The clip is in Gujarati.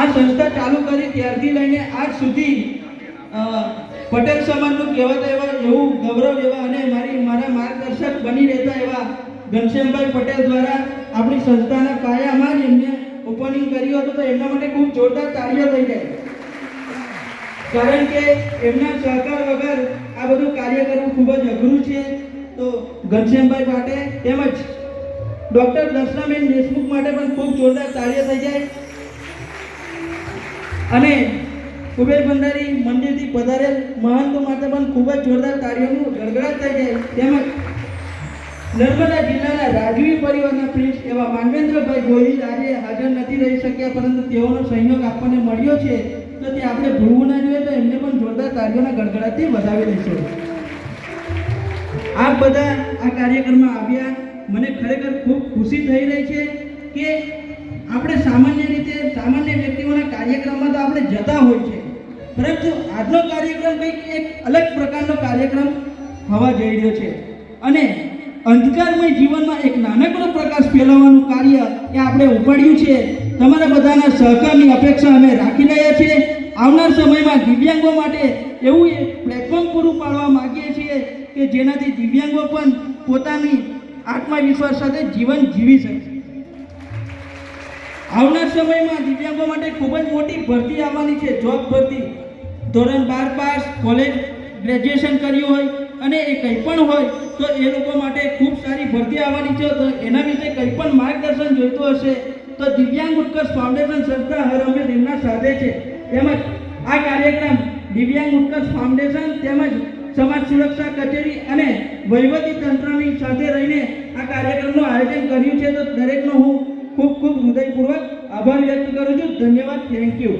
આ સંસ્થા ચાલુ કરી ત્યારથી લઈને આજ સુધી પટેલ સમાજનું કહેવાતા એવા એવું ગૌરવ એવા અને મારા માર્ગદર્શક બની રહેતા એવા ઘનશ્યામભાઈ પટેલ દ્વારા આપણી સંસ્થાના પાયામાં જ એમને ઓપનિંગ કર્યું હતું, તો એમના માટે ખૂબ જોરદાર તાળીઓ થઈ જાય, કારણ કે એમના સહકાર વગર આ બધું કાર્ય કરવું ખૂબ જ અઘરું છે. તો ઘનશ્યામભાઈ માટે તેમજ ડૉક્ટર દર્શનાબેન દેશમુખ માટે પણ ખૂબ જોરદાર તાળીઓ થઈ જાય અને કુબેર ભંડારી મંદિરથી પધારેલ મહંતો માટે પણ ખૂબ જ જોરદાર તાળીઓનું ગડગડાટ થઈ જાય. તેમજ નર્મદા જિલ્લાના રાજવી પરિવારના પ્રિન્સ એવા માનવેન્દ્રભાઈ ગોહિલ આજે હાજર નથી રહી શક્યા, પરંતુ તેઓનો સહયોગ આપણને મળ્યો છે, તો તે આપણે ભૂલવું ના જોઈએ. તો એમને પણ જોરદાર તાળીઓના ગડગડાટથી વધાવી દઈશું. આપ બધા આ કાર્યક્રમમાં આવ્યા, મને ખરેખર ખૂબ ખુશી થઈ રહી છે કે આપણે સામાન્ય રીતે સામાન્ય વ્યક્તિઓના કાર્યક્રમમાં તો આપણે જતા હોય છે, પરંતુ આજનો કાર્યક્રમ કંઈક એક અલગ પ્રકારનો કાર્યક્રમ થવા જઈ રહ્યો છે અને અંધકારમય જીવનમાં એક નાનકડો પ્રકાશ ફેલાવવાનું કાર્ય એ આપણે ઉપાડ્યું છે. તમારા બધાના સહકારની અપેક્ષા અમે રાખી રહ્યા છીએ. આવનાર સમયમાં દિવ્યાંગો માટે એવું એક પ્લેટફોર્મ પૂરું પાડવા માંગીએ છીએ કે જેનાથી દિવ્યાંગો પણ પોતાની આત્મવિશ્વાસ સાથે જીવન જીવી શકે. આવનાર સમયમાં દિવ્યાંગો માટે ખૂબ જ મોટી ભરતી આવવાની છે, જોબ ભરતી. ધોરણ 12 પાસ, કોલેજ ગ્રેજ્યુએશન કર્યું હોય અને એ કંઈ પણ હોય તો એ લોકો માટે ખૂબ સારી ભરતી આવવાની છે. તો એના વિશે કંઈ પણ માર્ગદર્શન જોઈતું હશે તો દિવ્યાંગ ઉત્કર્ષ ફાઉન્ડેશન સંસ્થા હર હંમેશ એમના સાથે છે. તેમજ આ કાર્યક્રમ દિવ્યાંગ ઉત્કર્ષ ફાઉન્ડેશન તેમજ સમાજ સુરક્ષા કચેરી અને વહીવટી તંત્રની સાથે રહીને આ કાર્યક્રમનું આયોજન કર્યું છે. તો દરેકનો હું ખૂબ ખૂબ હૃદયપૂર્વક આભાર વ્યક્ત કરું છું. ધન્યવાદ. Thank you.